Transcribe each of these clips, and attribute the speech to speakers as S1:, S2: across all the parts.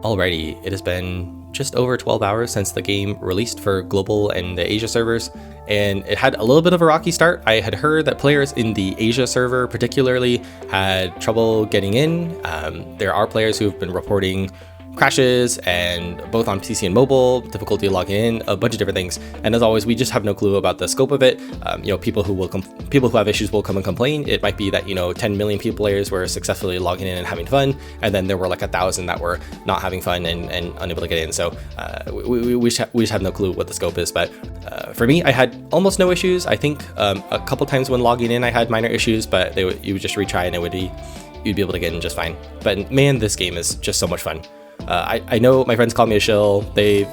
S1: Alrighty, it has been just over 12 hours since the game released for global and the Asia servers, and it had a little bit of a rocky start. I had heard that players in the Asia server particularly had trouble getting in. There are players who have been reporting crashes, and both on PC and mobile, difficulty logging in, a bunch of different things. And as always, we just have no clue about the scope of it. People who have issues will come and complain. It might be that 10 million players were successfully logging in and having fun, and then there were like 1,000 that were not having fun and unable to get in. So we just have no clue what the scope is. But for me, I had almost no issues. I think a couple times when logging in, I had minor issues, but you would just retry and you'd be able to get in just fine. But man, this game is just so much fun. I know my friends call me a shill. They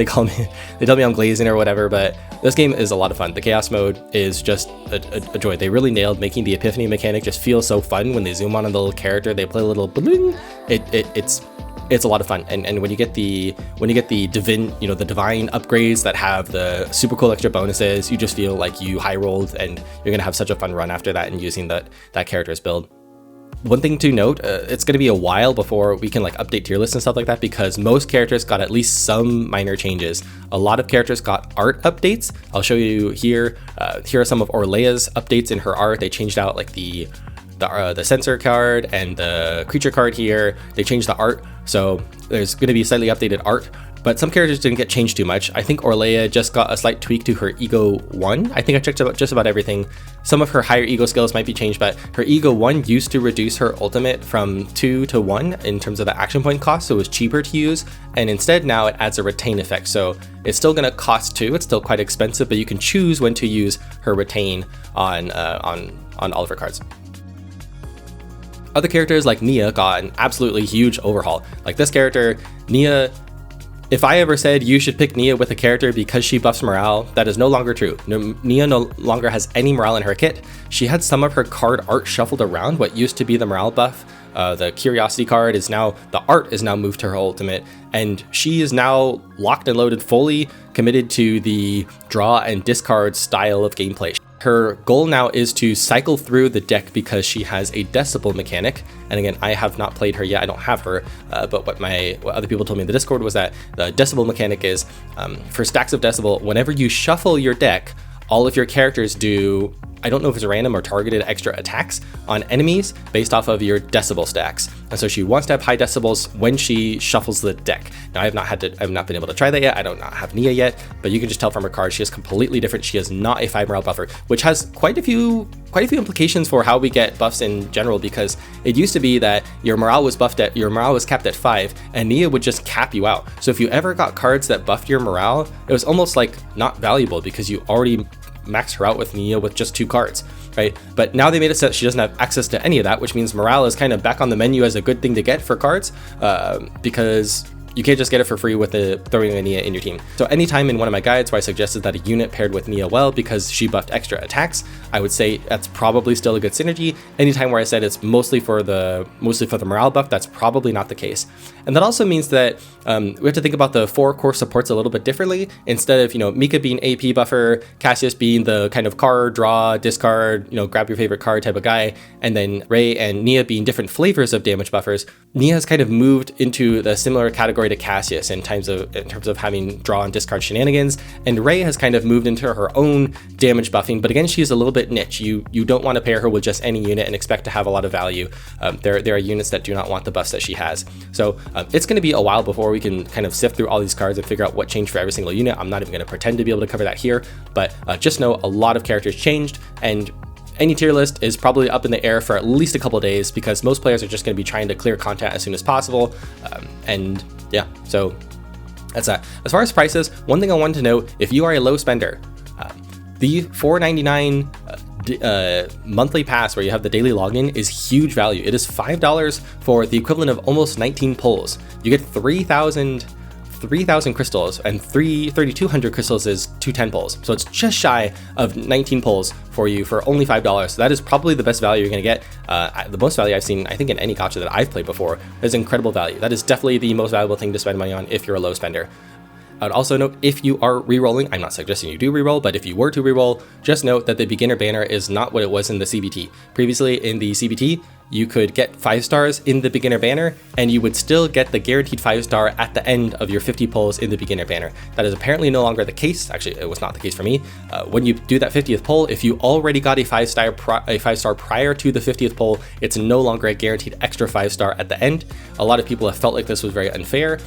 S1: tell me I'm glazing or whatever, but this game is a lot of fun. The chaos mode is just a joy. They really nailed making the epiphany mechanic just feel so fun when they zoom on a little character. They play a little bling. It's a lot of fun. And when you get the divine upgrades that have the super cool extra bonuses, you just feel like you high rolled, and you're gonna have such a fun run after that and using that character's build. One thing to note, it's going to be a while before we can update tier lists and stuff like that, because most characters got at least some minor changes. A lot of characters got art updates. I'll show you here. Here are some of Orlea's updates in her art. They changed out the sensor card and the creature card here. They changed the art, so there's going to be slightly updated art. But some characters didn't get changed too much. I think Orlea just got a slight tweak to her Ego 1. I think I checked just about everything. Some of her higher Ego skills might be changed, but her Ego 1 used to reduce her ultimate from 2 to 1 in terms of the action point cost, so it was cheaper to use. And instead now it adds a retain effect. So it's still gonna cost 2, it's still quite expensive, but you can choose when to use her retain on all of her cards. Other characters like Nia got an absolutely huge overhaul. Like this character, Nia, if I ever said you should pick Nia with a character because she buffs morale, that is no longer true. Nia no longer has any morale in her kit. She had some of her card art shuffled around. What used to be the morale buff, the curiosity card, is now, the art is now moved to her ultimate, and she is now locked and loaded, fully committed to the draw and discard style of gameplay. Her goal now is to cycle through the deck because she has a decibel mechanic. And again, I have not played her yet. I don't have her, but what other people told me in the Discord was that the decibel mechanic is for stacks of decibel, whenever you shuffle your deck, all of your characters do, I don't know if it's random or targeted extra attacks on enemies based off of your decibel stacks. And so she wants to have high decibels when she shuffles the deck. Now I've not been able to try that yet. I don't have Nia yet, but you can just tell from her card she is completely different. She is not a 5 morale buffer, which has quite a few implications for how we get buffs in general, because it used to be that your morale was capped at 5, and Nia would just cap you out. So if you ever got cards that buffed your morale, it was almost like not valuable because you already maxed her out with Nia with just 2 cards, right? But now they made it so that she doesn't have access to any of that, which means morale is kind of back on the menu as a good thing to get for cards, because you can't just get it for free with throwing a Nia in your team. So anytime in one of my guides where I suggested that a unit paired with Nia well because she buffed extra attacks, I would say that's probably still a good synergy. Anytime where I said it's mostly for the morale buff, that's probably not the case. And that also means that we have to think about the 4 core supports a little bit differently. Instead of Mika being AP buffer, Cassius being the kind of card draw, discard, grab your favorite card type of guy, and then Ray and Nia being different flavors of damage buffers, Nia has kind of moved into the similar category to Cassius in terms of having draw and discard shenanigans, and Ray has kind of moved into her own damage buffing, but again, she's a little bit niche. You don't want to pair her with just any unit and expect to have a lot of value. There are units that do not want the buffs that she has. So it's going to be a while before we can kind of sift through all these cards and figure out what changed for every single unit. I'm not even going to pretend to be able to cover that here, but just know a lot of characters changed, and any tier list is probably up in the air for at least a couple days because most players are just going to be trying to clear content as soon as possible. And yeah, so that's that. As far as prices, one thing I wanted to note, if you are a low spender, the $4.99 monthly pass where you have the daily login is huge value. It is $5 for the equivalent of almost 19 pulls. You get 3,000 crystals, and 3,200 crystals is 210 pulls. So it's just shy of 19 pulls for you for only $5. So that is probably the best value you're going to get. The most value I've seen, I think, in any gacha that I've played before. Is incredible value. That is definitely the most valuable thing to spend money on if you're a low spender. I would also note, if you are re-rolling, I'm not suggesting you do re-roll, but if you were to re-roll, just note that the beginner banner is not what it was in the CBT. Previously in the CBT, you could get 5 stars in the beginner banner, and you would still get the guaranteed 5-star at the end of your 50 pulls in the beginner banner. That is apparently no longer the case. Actually, it was not the case for me. When you do that 50th pull, if you already got a 5-star prior to the 50th pull, it's no longer a guaranteed extra 5-star at the end. A lot of people have felt like this was very unfair.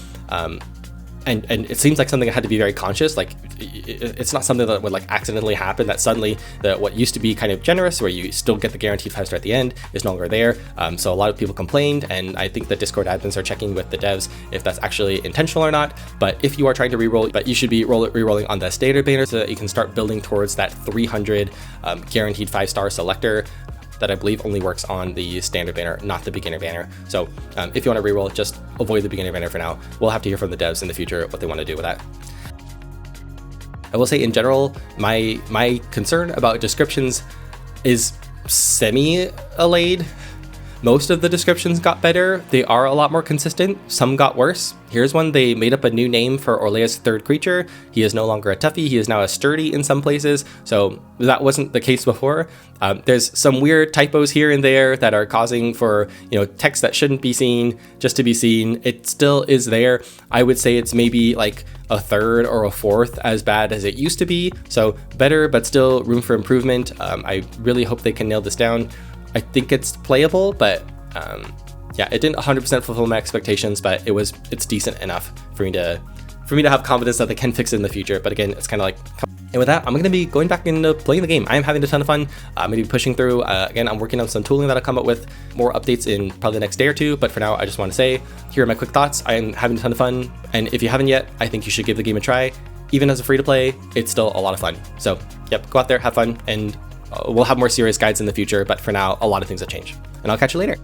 S1: And it seems like something that had to be very conscious. Like, it's not something that would like accidentally happen, that suddenly what used to be kind of generous, where you still get the guaranteed 5-star at the end, is no longer there. So a lot of people complained, and I think the Discord admins are checking with the devs if that's actually intentional or not. But if you are trying to reroll, but you should be re-rolling on the standard banner so that you can start building towards that 300 guaranteed 5-star selector that I believe only works on the standard banner, not the beginner banner. So if you want to reroll, just avoid the beginner banner for now. We'll have to hear from the devs in the future what they want to do with that. I will say in general, my concern about descriptions is semi-allayed. Most of the descriptions got better. They are a lot more consistent. Some got worse. Here's one. They made up a new name for Orlea's third creature. He is no longer a toughie. He is now a sturdy in some places. So that wasn't the case before. There's some weird typos here and there that are causing for, text that shouldn't be seen just to be seen. It still is there. I would say it's maybe like a third or a fourth as bad as it used to be. So better, but still room for improvement. I really hope they can nail this down. I think it's playable, but yeah, it didn't 100% fulfill my expectations, but it's decent enough for me to have confidence that they can fix it in the future. But again, it's kind of like, and with that, I'm going to be going back into playing the game. I am having a ton of fun. I'm going to be pushing through. Again, I'm working on some tooling that I'll come up with, more updates in probably the next day or two. But for now, I just want to say, here are my quick thoughts. I am having a ton of fun. And if you haven't yet, I think you should give the game a try. Even as a free to play, it's still a lot of fun. So yep, go out there, have fun, and we'll have more serious guides in the future, but for now, a lot of things have changed. And I'll catch you later.